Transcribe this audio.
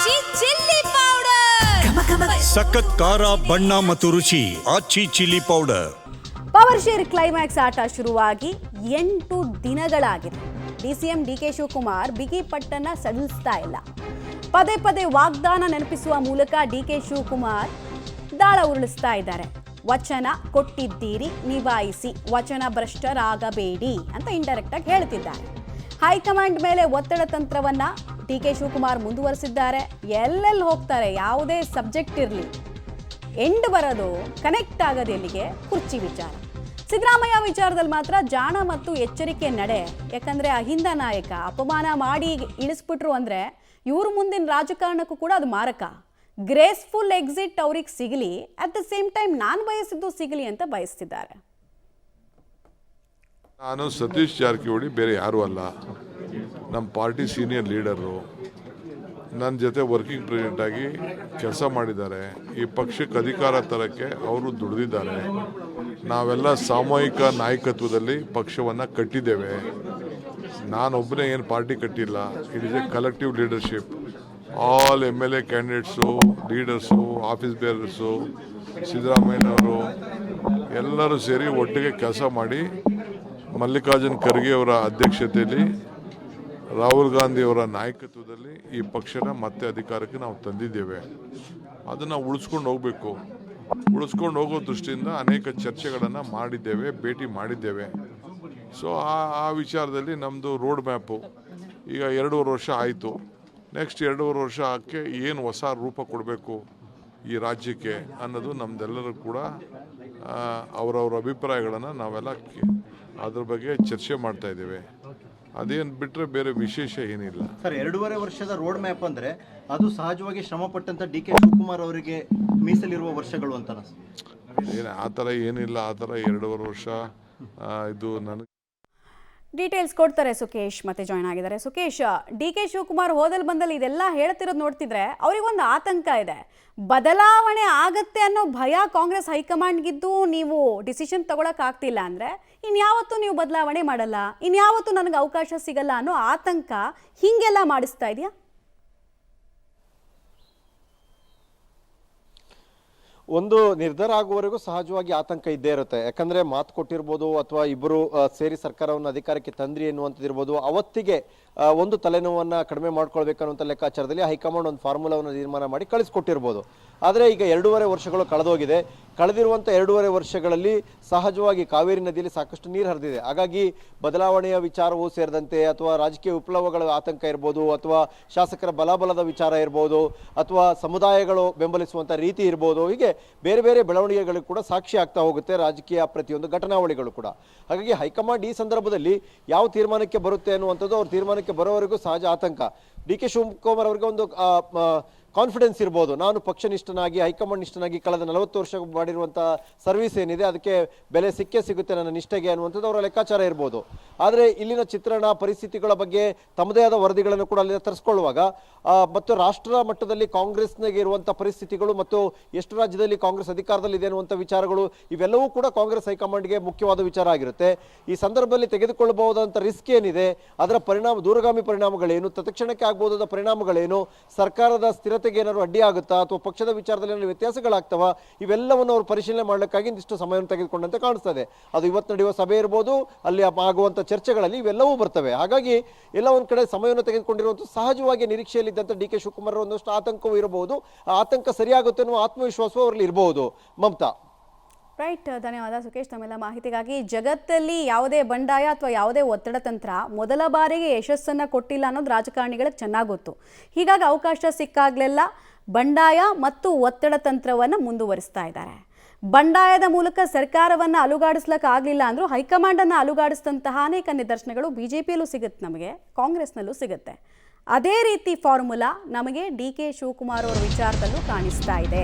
ಆಚಿ chilli powder ಸಖತ್ ಖಾರ ಬಣ್ಣ ಮತ್ತು ರುಚಿ Aachi chilli powder. Power share climax ಆಟ ಶುರುವಾಗಿ 8 ದಿನಗಳಾಗಿದೆ. ಡಿಸಿಎಂ ಡಿಕೆ ಶಿವಕುಮಾರ್ ಬಿಗಿ ಪಟ್ಟನ್ನ ಸಡಿಲಿಸ್ತಾ ಇಲ್ಲ. ಪದೇ ಪದೇ ವಾಗ್ದಾನ ನೆನಪಿಸುವ ಮೂಲಕ ಡಿಕೆ ಶಿವಕುಮಾರ್ ದಾಳ ಉರುಳಿಸ್ತಾ ಇದ್ದಾರೆ. ವಚನ ಕೊಟ್ಟಿದ್ದೀರಿ, ನಿಭಾಯಿಸಿ, ವಚನ ಭ್ರಷ್ಟರಾಗಬೇಡಿ ಅಂತ ಇಂಡೈರೆಕ್ಟ್ ಆಗಿ ಹೇಳ್ತಿದ್ದಾರೆ. ಹೈಕಮಾಂಡ್ ಮೇಲೆ ಒತ್ತಡ ತಂತ್ರವನ್ನ ಡಿಕೆ ಶಿವಕುಮಾರ್ ಮುಂದುವರೆಸಿದ್ದಾರೆ. ಎಲ್ಲೆಲ್ಲಿ ಹೋಗ್ತಾರೆ, ಯಾವುದೇ ಸಬ್ಜೆಕ್ಟ್ ಇರಲಿ, ಎಂಡ್ ಬರೋದು, ಕನೆಕ್ಟ್ ಆಗೋದು ಎಲ್ಲಿಗೆ? ಕುರ್ಚಿ ವಿಚಾರ. ಸಿದ್ದರಾಮಯ್ಯ ವಿಚಾರದಲ್ಲಿ ಮಾತ್ರ ಜಾಣ ಮತ್ತು ಎಚ್ಚರಿಕೆ ನಡೆ. ಯಾಕಂದ್ರೆ ಅಹಿಂದ ನಾಯಕ ಅಪಮಾನ ಮಾಡಿ ಇಳಿಸ್ಬಿಟ್ರು ಅಂದ್ರೆ ಇವ್ರ ಮುಂದಿನ ರಾಜಕಾರಣಕ್ಕೂ ಕೂಡ ಅದು ಮಾರಕ. ಗ್ರೇಸ್ಫುಲ್ ಎಕ್ಸಿಟ್ ಅವ್ರಿಗೆ ಸಿಗಲಿ, ಅಟ್ ದ ಸೇಮ್ ಟೈಮ್ ನಾನು ಬಯಸಿದ್ದು ಸಿಗಲಿ ಅಂತ ಬಯಸ್ತಿದ್ದಾರೆ. ನಾನು ಸತೀಶ್ ಜಾರಕಿಹೊಳಿ ಬೇರೆ ಯಾರೂ ಅಲ್ಲ, ನಮ್ಮ ಪಾರ್ಟಿ ಸೀನಿಯರ್ ಲೀಡರು. ನನ್ನ ಜೊತೆ ವರ್ಕಿಂಗ್ ಪ್ರೆಸಿಡೆಂಟ್ ಆಗಿ ಕೆಲಸ ಮಾಡಿದ್ದಾರೆ. ಈ ಪಕ್ಷಕ್ಕೆ ಅಧಿಕಾರ ತರಕ್ಕೆ ಅವರು ದುಡಿದಿದ್ದಾರೆ. ನಾವೆಲ್ಲ ಸಾಮೂಹಿಕ ನಾಯಕತ್ವದಲ್ಲಿ ಪಕ್ಷವನ್ನು ಕಟ್ಟಿದ್ದೇವೆ. ನಾನೊಬ್ಬನೇ ಏನು ಪಾರ್ಟಿ ಕಟ್ಟಿಲ್ಲ. It is a collective leadership. All MLA candidates, leaders, office bearers, ಸಿದ್ದರಾಮಯ್ಯನವರು ಎಲ್ಲರೂ ಸೇರಿ ಒಟ್ಟಿಗೆ ಕೆಲಸ ಮಾಡಿ ಮಲ್ಲಿಕಾರ್ಜುನ್ ಖರ್ಗೆ ಅವರ ಅಧ್ಯಕ್ಷತೆಯಲ್ಲಿ, ರಾಹುಲ್ ಗಾಂಧಿ ಅವರ ನಾಯಕತ್ವದಲ್ಲಿ ಈ ಪಕ್ಷನ ಮತ್ತೆ ಅಧಿಕಾರಕ್ಕೆ ನಾವು ತಂದಿದ್ದೇವೆ. ಅದನ್ನು ಉಳಿಸ್ಕೊಂಡು ಹೋಗಬೇಕು. ಉಳಿಸ್ಕೊಂಡು ಹೋಗೋ ದೃಷ್ಟಿಯಿಂದ ಅನೇಕ ಚರ್ಚೆಗಳನ್ನು ಮಾಡಿದ್ದೇವೆ, ಭೇಟಿ ಮಾಡಿದ್ದೇವೆ. ಸೊ ಆ ವಿಚಾರದಲ್ಲಿ ನಮ್ಮದು ರೋಡ್ ಮ್ಯಾಪು ಈಗ 2.5 ವರ್ಷ ಆಯಿತು. ನೆಕ್ಸ್ಟ್ 2.5 ವರ್ಷ ಆಕೆ ಏನು ಹೊಸ ರೂಪ ಕೊಡಬೇಕು ಈ ರಾಜ್ಯಕ್ಕೆ ಅನ್ನೋದು ನಮ್ಮದೆಲ್ಲರೂ ಕೂಡ ಅವರವ್ರ ಅಭಿಪ್ರಾಯಗಳನ್ನು ನಾವೆಲ್ಲ ಅದ್ರ ಬಗ್ಗೆ ಚರ್ಚೆ ಮಾಡ್ತಾ ಇದ್ದೇವೆ. ಅದೇನು ಬಿಟ್ಟರೆ ಬೇರೆ ವಿಶೇಷ ಏನಿಲ್ಲ ಸರ್. 2.5 ವರ್ಷದ ರೋಡ್ ಮ್ಯಾಪ್ ಅಂದರೆ ಅದು ಸಹಜವಾಗಿ ಶ್ರಮಪಟ್ಟಂಥ ಡಿಕೆ ಶಿವಕುಮಾರ್ ಅವರಿಗೆ ಮೀಸಲಿರುವ ವರ್ಷಗಳು ಅಂತ ಏನು ಆ ಥರ ಏನಿಲ್ಲ. ಆ ಥರ 2.5 ವರ್ಷ ಇದು ನನಗೆ ಡೀಟೇಲ್ಸ್ ಕೊಡ್ತಾರೆ ಸುಕೇಶ್ ಮತ್ತೆ ಜಾಯ್ನ್ ಆಗಿದ್ದಾರೆ. ಸುಕೇಶ್, ಡಿಕೆ ಶಿವಕುಮಾರ್ ಹೋದಲ್ಲಿ ಬಂದಲ್ಲಿ ಇದೆಲ್ಲ ಹೇಳ್ತಿರೋದು ನೋಡ್ತಿದ್ರೆ ಅವರಿಗೊಂದು ಆತಂಕ ಇದೆ. ಬದಲಾವಣೆ ಆಗತ್ತೆ ಅನ್ನೋ ಭಯ ಕಾಂಗ್ರೆಸ್ ಹೈಕಮಾಂಡ್ಗಿದ್ದು ನೀವು ಡಿಸಿಷನ್ ತಗೊಳಕ್ ಆಗ್ತಿಲ್ಲ ಅಂದ್ರೆ ಇನ್ಯಾವತ್ತೂ ನೀವು ಬದಲಾವಣೆ ಮಾಡಲ್ಲ, ಇನ್ಯಾವತ್ತೂ ನನಗೆ ಅವಕಾಶ ಸಿಗಲ್ಲ ಅನ್ನೋ ಆತಂಕ ಹಿಂಗೆಲ್ಲ ಮಾಡಿಸ್ತಾ ಇದೆಯಾ? ಒಂದು ನಿರ್ಧಾರ ಆಗುವವರೆಗೂ ಸಹಜವಾಗಿ ಆತಂಕ ಇದ್ದೇ ಇರುತ್ತೆ. ಯಾಕಂದ್ರೆ ಮಾತು ಕೊಟ್ಟಿರ್ಬೋದು ಅಥವಾ ಇಬ್ಬರು ಸೇರಿ ಸರ್ಕಾರವನ್ನು ಅಧಿಕಾರಕ್ಕೆ ತಂದ್ರಿ ಎನ್ನುವಂಥದ್ದಿರ್ಬೋದು. ಅವತ್ತಿಗೆ ಒಂದು ತಲೆನೋವನ್ನ ಕಡಿಮೆ ಮಾಡ್ಕೊಳ್ಬೇಕನ್ನುವಂಥ ಲೆಕ್ಕಾಚಾರದಲ್ಲಿ ಹೈಕಮಾಂಡ್ ಒಂದು ಫಾರ್ಮುಲಾವನ್ನು ತೀರ್ಮಾನ ಮಾಡಿ ಕಳಿಸ್ಕೊಟ್ಟಿರ್ಬೋದು. ಆದರೆ ಈಗ 2.5 ವರ್ಷಗಳು ಕಳೆದೋಗಿದೆ. ಕಳೆದಿರುವಂಥ 2.5 ವರ್ಷಗಳಲ್ಲಿ ಸಹಜವಾಗಿ ಕಾವೇರಿ ನದಿಯಲ್ಲಿ ಸಾಕಷ್ಟು ನೀರು ಹರಿದಿದೆ. ಹಾಗಾಗಿ ಬದಲಾವಣೆಯ ವಿಚಾರವೂ ಸೇರಿದಂತೆ ಅಥವಾ ರಾಜಕೀಯ ವಿಪ್ಲವಗಳ ಆತಂಕ ಇರ್ಬೋದು, ಅಥವಾ ಶಾಸಕರ ಬಲಾಬಲದ ವಿಚಾರ ಇರ್ಬೋದು, ಅಥವಾ ಸಮುದಾಯಗಳು ಬೆಂಬಲಿಸುವಂಥ ರೀತಿ ಇರ್ಬೋದು, ಹೀಗೆ ಬೇರೆ ಬೇರೆ ಬೆಳವಣಿಗೆಗಳು ಕೂಡ ಸಾಕ್ಷಿ ಆಗ್ತಾ ಹೋಗುತ್ತೆ ರಾಜಕೀಯ ಪ್ರತಿಯೊಂದು ಘಟನಾವಳಿಗಳು ಕೂಡ. ಹಾಗಾಗಿ ಹೈಕಮಾಂಡ್ ಈ ಸಂದರ್ಭದಲ್ಲಿ ಯಾವ ತೀರ್ಮಾನಕ್ಕೆ ಬರುತ್ತೆ ಅನ್ನುವಂಥದ್ದು ಅವ್ರ ತೀರ್ಮಾನಕ್ಕೆ ಬರೋವರೆಗೂ ಸಹಜ ಆತಂಕ. ಡಿ.ಕೆ. ಶಿವಕುಮಾರ್ ಅವರಿಗೆ ಒಂದು ಕಾನ್ಫಿಡೆನ್ಸ್ ಇರ್ಬೋದು, ನಾನು ಪಕ್ಷನಿಷ್ಠನಾಗಿ ಹೈಕಮಾಂಡ್ ನಿಷ್ಠನಾಗಿ ಕಳೆದ 40 ವರ್ಷ ಮಾಡಿರುವಂಥ ಸರ್ವಿಸ್ ಏನಿದೆ ಅದಕ್ಕೆ ಬೆಲೆ ಸಿಗುತ್ತೆ ನನ್ನ ನಿಷ್ಠೆಗೆ ಅನ್ನುವಂಥದ್ದು ಅವರ ಲೆಕ್ಕಾಚಾರ ಇರ್ಬೋದು. ಆದರೆ ಇಲ್ಲಿನ ಚಿತ್ರಣ ಪರಿಸ್ಥಿತಿಗಳ ಬಗ್ಗೆ ತಮ್ಮದೇ ಆದ ವರದಿಗಳನ್ನು ಕೂಡ ಅಲ್ಲಿ ತರಿಸ್ಕೊಳ್ಳುವಾಗ ಮತ್ತು ರಾಷ್ಟ್ರ ಮಟ್ಟದಲ್ಲಿ ಕಾಂಗ್ರೆಸ್ನಾಗೆ ಇರುವಂಥ ಪರಿಸ್ಥಿತಿಗಳು ಮತ್ತು ಎಷ್ಟು ರಾಜ್ಯದಲ್ಲಿ ಕಾಂಗ್ರೆಸ್ ಅಧಿಕಾರದಲ್ಲಿದೆ ಅನ್ನುವಂಥ ವಿಚಾರಗಳು ಇವೆಲ್ಲವೂ ಕೂಡ ಕಾಂಗ್ರೆಸ್ ಹೈಕಮಾಂಡ್ಗೆ ಮುಖ್ಯವಾದ ವಿಚಾರ ಆಗಿರುತ್ತೆ. ಈ ಸಂದರ್ಭದಲ್ಲಿ ತೆಗೆದುಕೊಳ್ಳಬಹುದಾದಂಥ ರಿಸ್ಕ್ ಏನಿದೆ, ಅದರ ದೂರಗಾಮಿ ಪರಿಣಾಮಗಳೇನು, ತತ್ಕ್ಷಣಕ್ಕೆ ಆಗಬಹುದಾದ ಪರಿಣಾಮಗಳೇನು, ಸರ್ಕಾರದ ಸ್ಥಿರತೆಗೆ ಏನಾದ್ರು ಅಡ್ಡಿ ಆಗುತ್ತಾ ಅಥವಾ ಪಕ್ಷದ ವಿಚಾರದಲ್ಲಿ ಏನಾದ್ರು ವ್ಯತ್ಯಾಸಗಳಾಗ್ತವ, ಇವೆಲ್ಲವನ್ನು ಅವರು ಪರಿಶೀಲನೆ ಮಾಡಲಿಕ್ಕಾಗಿ ಇಷ್ಟು ಸಮಯವನ್ನು ತೆಗೆದುಕೊಂಡಂತೆ ಕಾಣಿಸ್ತದೆ. ಅದು ಇವತ್ತು ನಡೆಯುವ ಸಭೆ ಇರ್ಬೋದು, ಅಲ್ಲಿ ಆಗುವಂಥ ಚರ್ಚೆಗಳಲ್ಲಿ ಇವೆಲ್ಲವೂ ಬರ್ತವೆ. ಹಾಗಾಗಿ ಎಲ್ಲ ಒಂದು ಕಡೆ ಸಮಯವನ್ನು ತೆಗೆದುಕೊಂಡಿರುವಂಥ ಸಹಜವಾಗಿ ನಿರೀಕ್ಷೆಯಲ್ಲಿದ್ದಂಥ ಡಿ.ಕೆ. ಶಿವಕುಮಾರ್ ಒಂದಷ್ಟು ಆತಂಕವೂ ಇರಬಹುದು. ಆ ಆತಂಕ ಸರಿಯಾಗುತ್ತೆ ಅನ್ನುವ ಆತ್ಮವಿಶ್ವಾಸವೂ ಅವರಲ್ಲಿ ಇರಬಹುದು. ಮಮತಾ. ರೈಟ್, ಧನ್ಯವಾದ ಸುಕೇಶ್ ತಮ್ಮೆಲ್ಲ ಮಾಹಿತಿಗಾಗಿ. ಜಗತ್ತಲ್ಲಿ ಯಾವುದೇ ಬಂಡಾಯ ಅಥವಾ ಯಾವುದೇ ಒತ್ತಡ ತಂತ್ರ ಮೊದಲ ಬಾರಿಗೆ ಯಶಸ್ಸನ್ನು ಕೊಟ್ಟಿಲ್ಲ ಅನ್ನೋದು ರಾಜಕಾರಣಿಗಳಿಗೆ ಚೆನ್ನಾಗಿ ಗೊತ್ತು. ಹೀಗಾಗಿ ಅವಕಾಶ ಸಿಕ್ಕಾಗಲೆಲ್ಲ ಬಂಡಾಯ ಮತ್ತು ಒತ್ತಡ ತಂತ್ರವನ್ನು ಮುಂದುವರಿಸ್ತಾ ಇದ್ದಾರೆ. ಬಂಡಾಯದ ಮೂಲಕ ಸರ್ಕಾರವನ್ನು ಅಲುಗಾಡಿಸ್ಲಿಕ್ಕಾಗಲಿಲ್ಲ ಅಂದರೂ ಹೈಕಮಾಂಡನ್ನು ಅಲುಗಾಡಿಸಿದಂತಹ ಅನೇಕ ನಿದರ್ಶನಗಳು BJPಯಲ್ಲೂ ಸಿಗುತ್ತೆ, ನಮಗೆ ಕಾಂಗ್ರೆಸ್ನಲ್ಲೂ ಸಿಗುತ್ತೆ. ಅದೇ ರೀತಿ ಫಾರ್ಮುಲಾ ನಮಗೆ ಡಿ.ಕೆ. ಶಿವಕುಮಾರ್ ಅವರ ವಿಚಾರದಲ್ಲೂ ಕಾಣಿಸ್ತಾ ಇದೆ.